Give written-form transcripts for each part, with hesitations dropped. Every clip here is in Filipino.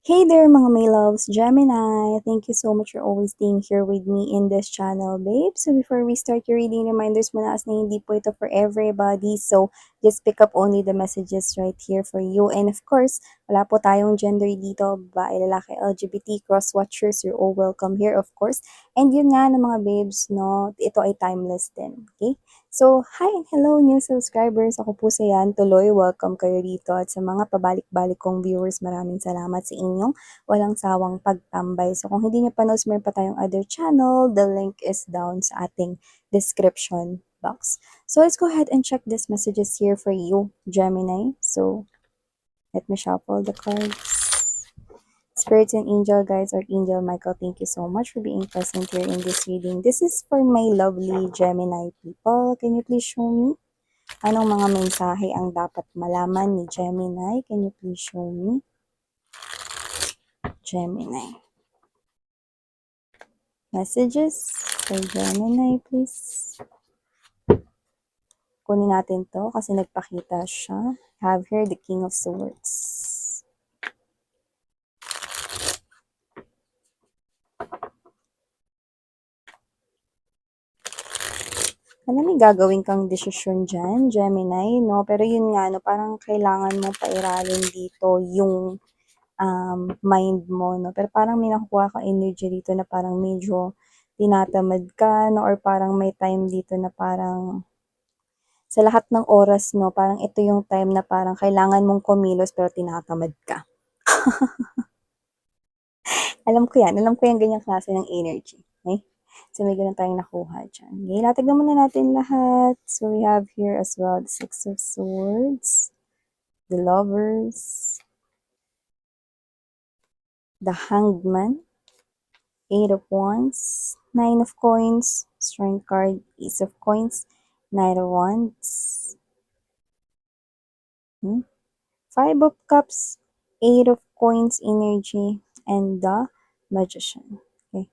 Hey there mga may loves, Gemini! Thank you so much for always being here with me in this channel, babe. So before we start your reading, reminders muna as na hindi po ito for everybody. So just pick up only the messages right here for you. And of course, wala po tayong gender dito, babae, lalaki, LGBT, cross-watchers, you're all welcome here, of course. And yun nga ng mga babes, no, ito ay timeless din, okay? So, hi and hello new subscribers. Ako po si Yan Tuloy. Welcome kayo dito. At sa mga pabalik-balik kong viewers, maraming salamat sa inyong walang sawang pagtambay. So, kung hindi nyo pa knows, meron pa tayong other channel. The link is down sa ating description box. So, let's go ahead and check these messages here for you, Gemini. So, let me shuffle the cards. Spirits and angel guides, Archangel Michael, thank you so much for being present here in this reading. This is for my lovely Gemini people. Can you please show me anong mga mensahe ang dapat malaman ni Gemini? Can you please show me? Gemini. Messages for Gemini, please. Kunin natin to kasi nagpakita siya. Have here the King of Swords. Alam, may gagawin kang desisyon dyan, Gemini, no? Pero yun nga, no, parang kailangan mo pairalin dito yung mind mo, no? Pero parang may nakukuha kang energy dito na parang medyo tinatamad ka, no? Or parang may time dito na parang sa lahat ng oras, no? Parang ito yung time na parang kailangan mong kumilos pero tinatamad ka. Alam ko yan. Alam ko yung ganyang klase ng energy. Okay? So, may ganun tayong nakuha dyan. Okay, natignan muna natin lahat. So, we have here as well the Six of Swords, the Lovers, the Hanged Man, Eight of Wands, Nine of Coins, Strength card, Ace of Coins, Knight of Wands, Five of Cups, Eight of Coins energy, and the Magician. Okay.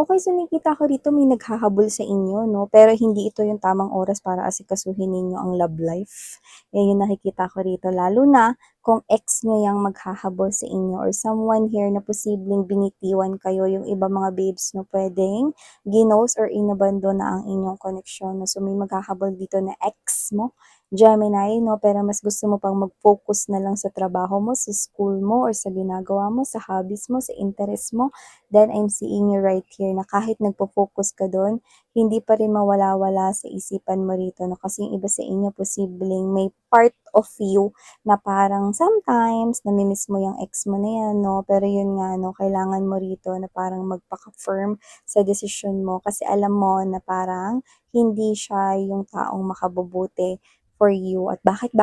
Okay, so nakikita ko dito may naghahabol sa inyo, no? Pero hindi ito yung tamang oras para asikasuhin ninyo ang love life. Yan yung nakikita ko rito. Lalo na kung ex nyo yung maghahabol sa inyo or someone here na posibleng binitiwan kayo, yung iba mga babes, no? Pwedeng ginos or inabando na ang inyong koneksyon. No? So may maghahabol dito na ex mo, Gemini, no? Pero mas gusto mo pang mag-focus na lang sa trabaho mo, sa school mo, or sa ginagawa mo, sa hobbies mo, sa interest mo. Then I'm seeing you right here na kahit nagpo-focus ka doon, hindi pa rin mawala-wala sa isipan mo rito. No? Kasi yung iba sa inyo, posibleng may part of you na parang sometimes namimiss mo yung ex mo na yan, no? Pero yun nga, no, kailangan mo rito na parang magpaka-firm sa decision mo kasi alam mo na parang hindi siya yung taong makabubuti for you. At bakit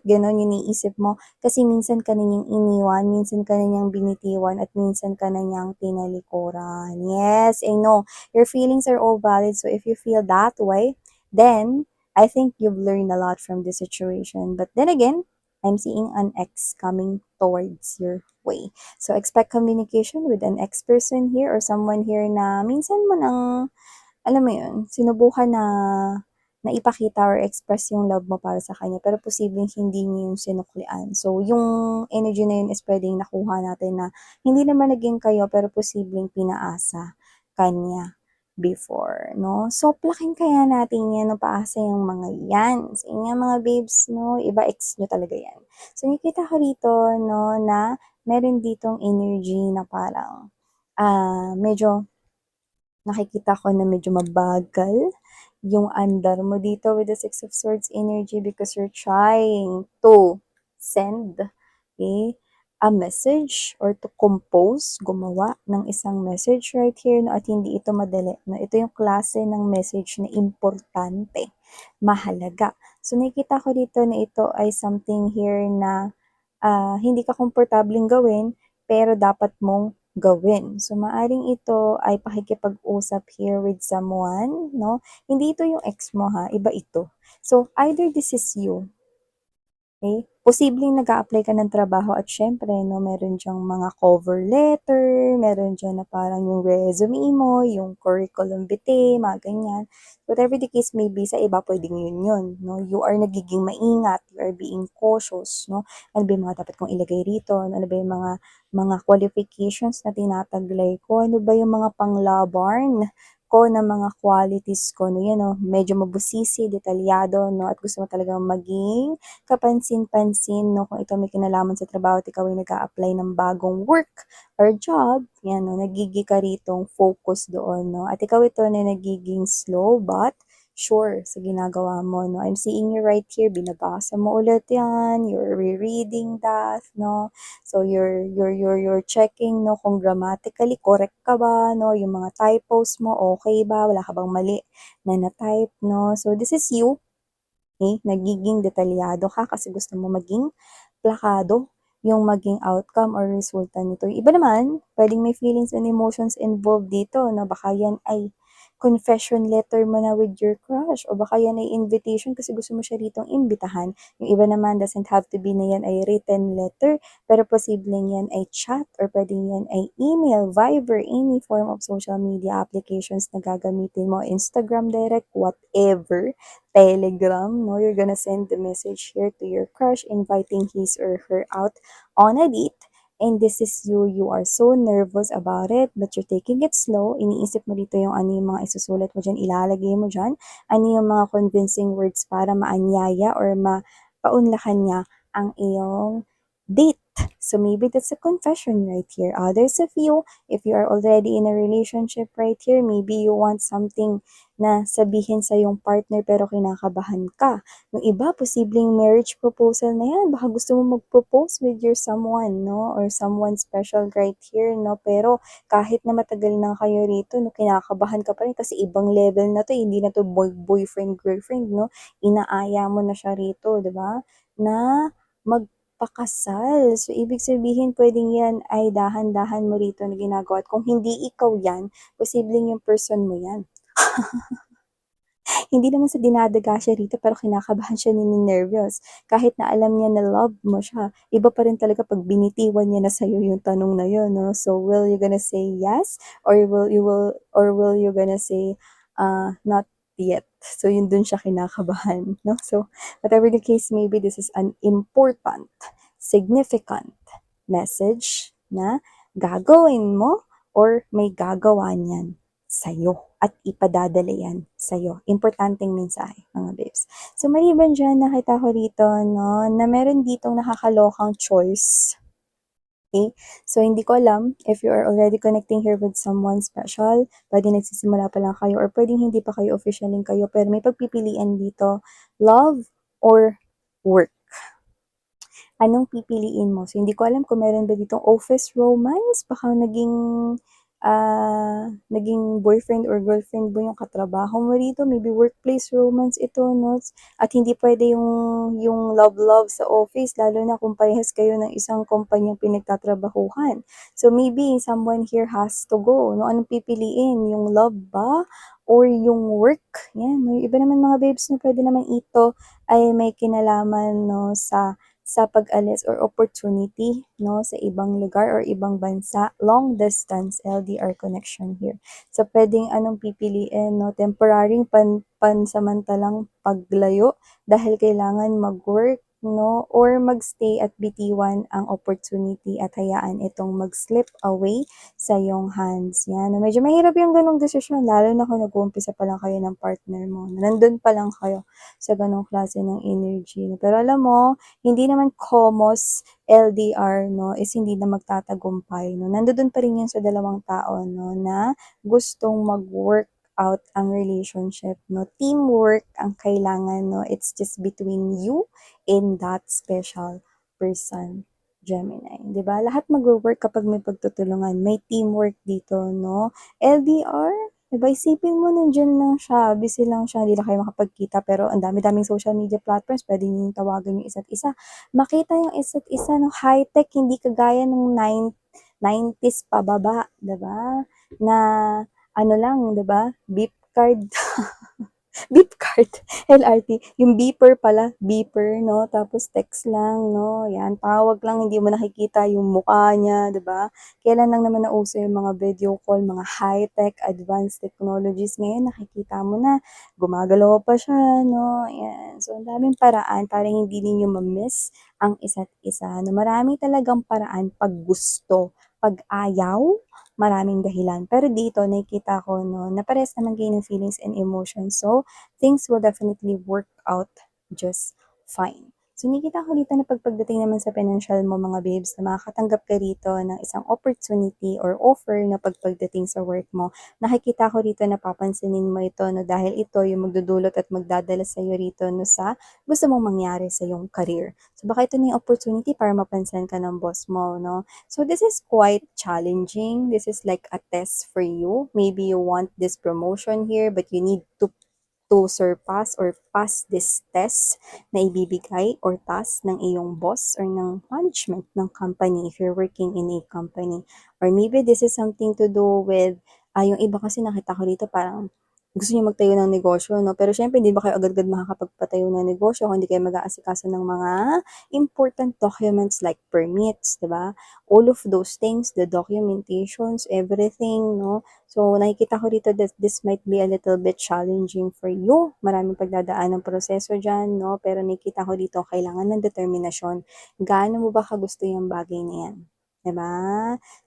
ganon yung iniisip mo? Kasi minsan ka na niyang iniwan, minsan ka na niyang binitiwan, at minsan ka na niyang tinalikuran. Yes, I know. Your feelings are all valid. So if you feel that way, then I think you've learned a lot from this situation. But then again, I'm seeing an ex coming towards your way. So expect communication with an ex person here or someone here na minsan mo nang, alam mo yun, sinubukan na ipakita or express yung love mo para sa kanya, pero posibleng hindi niyo yung sinuklian. So, yung energy na yun is pwedeng nakuha natin na hindi naman naging kayo, pero posibleng pinaasa kanya before, no? So, plakin kaya natin yan, no? Paasa yung mga yan. Sa inyo mga babes, no? Iba ex nyo talaga yan. So, nakikita ko dito, no, na meron ditong energy na parang medyo nakikita ko na medyo mabagal yung andar mo dito with the Six of Swords energy because you're trying to send, a message or to compose, gumawa ng isang message right here, no, at hindi ito madali. No? Ito yung klase ng message na importante, mahalaga. So nakikita ko dito na ito ay something here na hindi ka komportableng gawin, pero dapat mong gawin. So, maaring ito ay pakikipag-usap here with someone, no? Hindi ito yung ex mo ha, iba ito. So, either this is you, Okay? Posibleng nag-a-apply ka ng trabaho at siyempre 'no, meron diyang mga cover letter, meron diyan na parang yung resume mo, yung curriculum vitae, mga ganyan. Whatever the case may be, sa iba puwedeng yun 'no. You are nagiging maingat, you are being cautious 'no. Ano ba yung mga dapat kong ilagay rito, ano ba yung mga qualifications na tinataglay ko, ano ba yung mga panglaban ko na mga qualities ko 'no, 'yan 'no, medyo mabusisi, detalyado 'no, at gusto mo talagang maging kapansin-pansin 'no, kung ito may kinalaman sa trabaho at ikaw ay nag-a-apply ng bagong work or job, 'yan 'no, nagigi ka ritong focus doon 'no, at ikaw ito na nagiging slow but sure sa ginagawa mo 'no. I'm seeing you right here, binabasa mo ulit 'yan, you're rereading that 'no. So you're checking 'no, kung grammatically correct ka ba 'no, yung mga typos mo okay ba, wala ka bang mali na na-type 'no. So this is you. Okay, nagiging detalyado ka kasi gusto mo maging plakado yung maging outcome or resulta nito. Yung iba naman, puwedeng may feelings and emotions involved dito na baka yan ay confession letter mo na with your crush o baka yan ay invitation kasi gusto mo siya ritong imbitahan. Yung iba naman doesn't have to be na yan ay written letter, pero posibleng yan ay chat or puwedeng yan ay email, Viber, any form of social media applications na gagamitin mo, Instagram direct, whatever. Telegram, no? You're gonna send the message here to your crush, inviting his or her out on a date. And this is you, you are so nervous about it, but you're taking it slow. Iniisip mo dito yung ano yung mga isusulat mo dyan, ilalagay mo dyan. Ano yung mga convincing words para maanyaya or mapaunlakan niya ang iyong date. So maybe that's a confession right here. Others of you, if you are already in a relationship right here, maybe you want something na sabihin sa yung partner pero kinakabahan ka. Yung iba, posibleng marriage proposal na yan. Baka gusto mo mag-propose with your someone, no? Or someone special right here, no? Pero kahit na matagal na kayo rito, no, kinakabahan ka pa rin kasi ibang level na to, hindi na to boyfriend, girlfriend, no? Inaaya mo na siya rito, di ba? Na magpakasal. So, ibig sabihin, pwedeng yan ay dahan-dahan mo rito na ginagawa. At kung hindi ikaw yan, posibleng yung person mo yan. Hindi naman sa dinadaga siya rito pero kinakabahan siya, nini-nervyos. Kahit na alam niya na love mo siya, iba pa rin talaga 'pag binitiwan niya na sa'yo yung tanong na yun 'no. So, will you gonna say yes or will you gonna say, not yet? So, yun dun siya kinakabahan 'no. So, whatever the case may be, this is an important, significant message na gagawin mo or may gagawa niyan sa'yo at ipadadala yan sa'yo. Importanteng mensahe, mga babes. So, maliban dyan, nakita ko rito, no, na meron ditong nakakalokang choice. Okay? So, hindi ko alam if you are already connecting here with someone special, pwede nagsisimula pa lang kayo, or pwedeng hindi pa kayo officialing kayo, pero may pagpipilian dito, love or work. Anong pipiliin mo? So, hindi ko alam kung meron ba ditong office romance, baka naging boyfriend or girlfriend mo yung katrabaho mo rito, maybe workplace romance ito 'no, at hindi puwede yung love sa office lalo na kung parehas kayo ng isang kumpanyang pinagtatrabahuhan. So, maybe someone here has to go 'no, anong pipiliin, yung love ba or yung work? Yan, may iba naman mga babes na puwede naman ito ay may kinalaman 'no sa pag-alis or opportunity 'no, sa ibang lugar or ibang bansa, long distance LDR connection here. So, puwedeng anong pipiliin 'no, temporaring pansamantalang paglayo dahil kailangan mag-work 'no, or mag-stay at bitiwan ang opportunity at hayaan itong mag-slip away sa iyong hands, 'yan. Medyo mahirap yung gano'ng desisyon lalo na kung nag-uumpisa pa lang kayo ng partner mo, nandun pa lang kayo sa gano'ng klase ng energy. Pero alam mo, hindi naman komos LDR 'no, is hindi na magtatagumpay 'no. Nandodo'n pa rin 'yun sa dalawang tao 'no, na gustong mag-work out ang relationship 'no. Teamwork ang kailangan 'no, it's just between you and that special person, Gemini, 'di ba? Lahat magwo-work kapag may pagtutulungan, may teamwork dito 'no. LDR, 'di ba, isipin mo nandiyan lang siya, busy lang siya, hindi na kayo makapagkita pero ang dami-daming social media platforms, puwede niyong tawagan yung isa't isa. Makita yung isa't isa 'no, high-tech, hindi kagaya nung 90s pababa, 'di ba? Na ano lang, 'di ba, beep card. Beep card, LRT, yung beeper pala, beeper, no? Tapos text lang, no? Yan, tawag lang, hindi mo nakikita yung mukha niya, 'di ba? Kailan lang naman nauso yung mga video call, mga high-tech, advanced technologies. Ngayon, nakikita mo na, gumagalaw pa siya, no? Yan. So, ang daming paraan para hindi ninyo ma-miss ang isa't isa. No? Marami talagang paraan pag gusto, pag ayaw, maraming dahilan. Pero dito, nakikita ko, no, na parehas naman kayo ng feelings and emotions. So, things will definitely work out just fine. So, nakikita ko dito na pagdating naman sa financial mo mga babes, na makakatanggap ka rito ng isang opportunity or offer na pagdating sa work mo. Nakikita ko rito na papansinin mo ito no, dahil ito yung magdudulot at magdadala sa iyo rito no, sa gusto mong mangyari sa iyong career. So, baka ito na yung opportunity para mapansin ka ng boss mo. No? So, this is quite challenging. This is like a test for you. Maybe you want this promotion here, but you need to surpass or pass this test na ibibigay or task ng iyong boss or ng management ng company if you're working in a company. Or maybe this is something to do with, yung iba kasi nakita ko dito parang gusto niyo magtayo ng negosyo, no? Pero syempre, hindi ba kayo agad-agad makakapagpatayo ng negosyo kung hindi kayo mag-aasikaso ng mga important documents like permits, di ba? All of those things, the documentations, everything, no? So, nakikita ko dito that this might be a little bit challenging for you. Maraming pagdadaan ng proseso dyan, no? Pero nakikita ko dito, kailangan ng determinasyon. Gaano mo ba kagusto yung bagay na yan? Diba?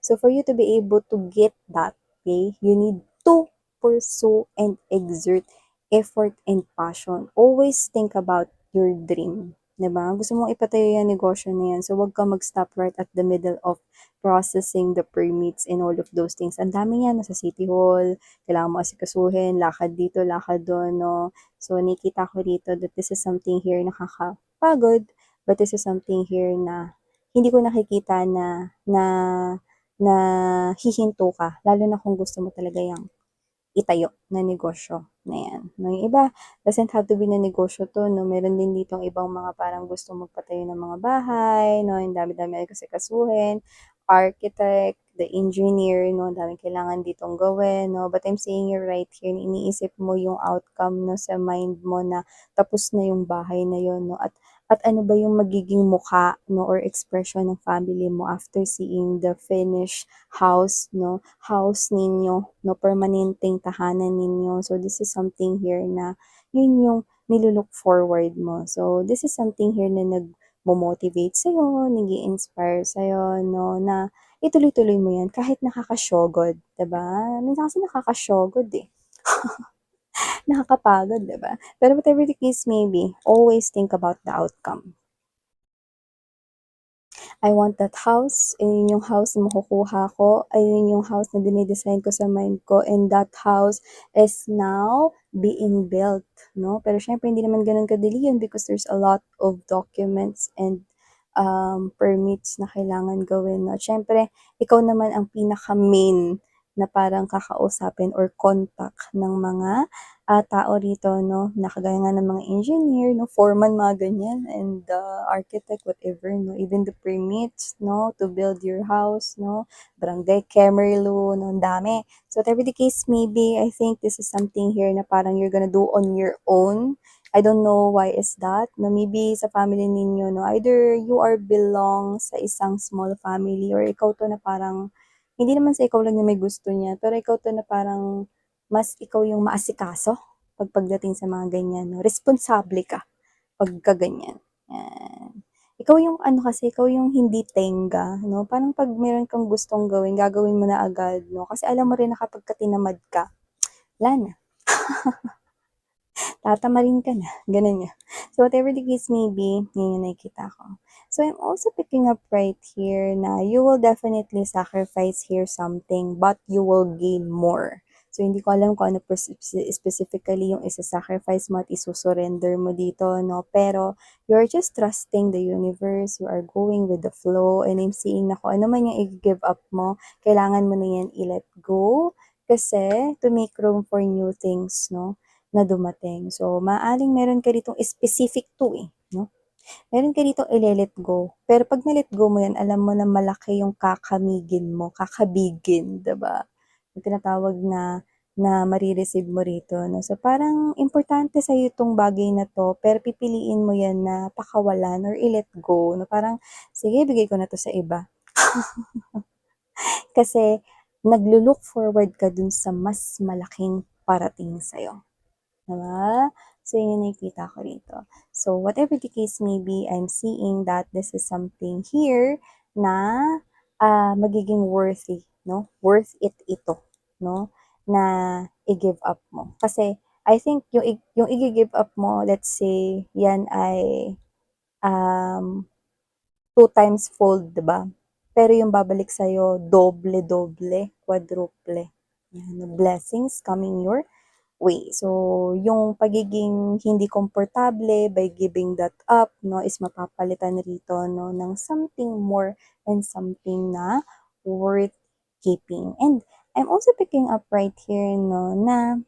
So, for you to be able to get that, okay, you need to pursue and exert effort and passion. Always think about your dream. Diba? Gusto mong ipatayo yung negosyo na yan. So, wag ka mag-stop right at the middle of processing the permits and all of those things. Ang dami yan, nasa City Hall, kailangan mo asikasuhin, lakad dito, lakad doon, no? So, nakita ko dito that this is something here nakakapagod, but this is something here na hindi ko nakikita na hihinto ka, lalo na kung gusto mo talaga yung itayo na negosyo na yan. No, yung iba, doesn't have to be na negosyo to, no? Meron din ditong ibang mga parang gusto magpatayo ng mga bahay, no? Yung dami-dami ay kasi kasuhin, architect, the engineer, no? Ang daming kailangan ditong gawin, no? But I'm saying you're right here, iniisip mo yung outcome, no? Sa mind mo na tapos na yung bahay na yon, no? At ano ba yung magiging mukha, no? Or expression ng family mo after seeing the finished house, no? House ninyo, no? Permanenteng tahanan ninyo. So, this is something here na yun yung nilulook forward mo. So, this is something here na nag-motivate sa'yo, nag-i-inspire sa'yo, no? Na ituloy-tuloy mo yan kahit nakakasyogod, diba? Minsan kasi nakakasyogod eh. Nakakapagod, diba? Pero whatever the case may be, always think about the outcome. I want that house, ayun yung house na makukuha ko, ayun yung house na dinidesign ko sa mind ko, and that house is now being built, no? Pero syempre, hindi naman ganun kadali yun because there's a lot of documents and permits na kailangan gawin, no? Syempre, ikaw naman ang pinaka-main na parang kakausapin or contact ng mga tao rito, no, na kagaya nga ng mga engineer, no, foreman, mga ganyan, and architect, whatever, no, even the permits, no, to build your house, no, barangay Kemerlo, no, ang dami. So, whatever the case may be, I think this is something here na parang you're gonna do on your own. I don't know why is that, no, maybe sa family ninyo, no, either you are belong sa isang small family or ikaw to na parang, hindi naman sa ikaw lang yung may gusto niya, pero ikaw to na parang mas ikaw yung maasikaso pagdating sa mga ganyan, no? Responsable ka pagka ganyan. Yan. Ikaw yung ano kasi, ikaw yung hindi tenga, no? Parang pag meron kang gustong gawin, gagawin mo na agad, no? Kasi alam mo rin na kapag tinamad ka, wala na. Tatamarin ka na. Ganun yun. So, whatever the case may be, yun yung nakikita ko. So, I'm also picking up right here na you will definitely sacrifice here something, but you will gain more. So, hindi ko alam kung ano specifically yung isa-sacrifice mo at isusurrender mo dito, no? Pero, you're just trusting the universe, you are going with the flow, and I'm seeing na kung ano man yung i-give up mo, kailangan mo na yan i-let go, kasi to make room for new things, no? Na dumating. So, maaring meron ka ditong specific to eh, no? Meron ka ditong i-let go. Pero pag na-let go mo yan, alam mo na malaki yung kakamigin mo, kakabigin, 'di ba? Yung tinatawag na mare-receive mo rito 'no. So, parang importante sa'yo itong bagay na 'to, pero pipiliin mo 'yan na pakawalan or i-let go 'no. Parang, "Sige, bigay ko na 'to sa iba." Kasi naglo-look forward ka dun sa mas malaking parating sa'yo, 'di ba? So, yun yung nakikita ko rito. So, whatever the case may be, I'm seeing that this is something here na, magiging worthy 'no, worth it ito 'no, na i-give up mo. Kasi I think yung igi-give up mo, let's say yan ay, um 2 times fold, 'di ba? Pero yung babalik sa'yo doble-doble, quadruple. Yan, blessings coming your way. So, yung pagiging hindi komportable by giving that up 'no, is mapapalitan rito 'no ng something more and something na worth keeping. And I'm also picking up right here 'no, na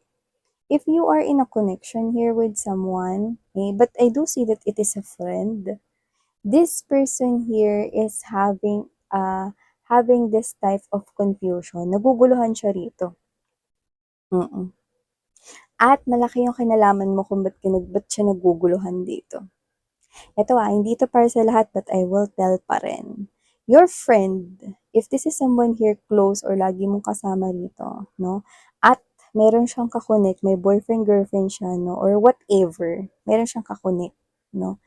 if you are in a connection here with someone, but I do see that it is a friend. This person here is having this type of confusion, naguguluhan siya rito, mm. At malaki yung kinalaman mo kung ba't siya naguguluhan dito. Eto, hindi 'to para sa lahat but I will tell pa rin. Your friend, if this is someone here close or lagi mong kasama rito 'no, at meron siyang may boyfriend, girlfriend siya 'no, or whatever, meron siyang 'no,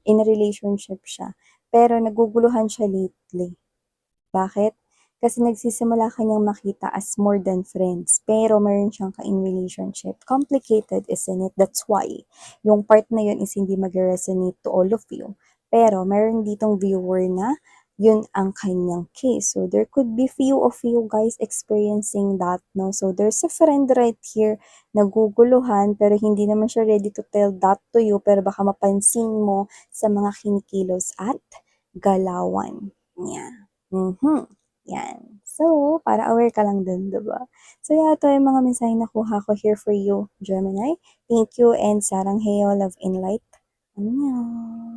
in a relationship siya, pero naguguluhan siya lately. Bakit? Kasi nagsisimula ka niyang makita as more than friends, pero meron siyang ka-in relationship. Complicated, isn't it? That's why yung part na yun is hindi mag-resonate to all of you. Pero meron ditong viewer na yun ang kanyang case. So there could be few of you guys experiencing that, no? So there's a friend right here naguguluhan pero hindi naman siya ready to tell that to you pero baka mapansin mo sa mga kinikilos at galawan niya. Mhm, 'yan. So, para aware ka lang din, 'di ba? So, yeah, ito yung mga mensaheng nakuha ko here for you, Gemini. Thank you and sarang heyo, love and light. Annyeong.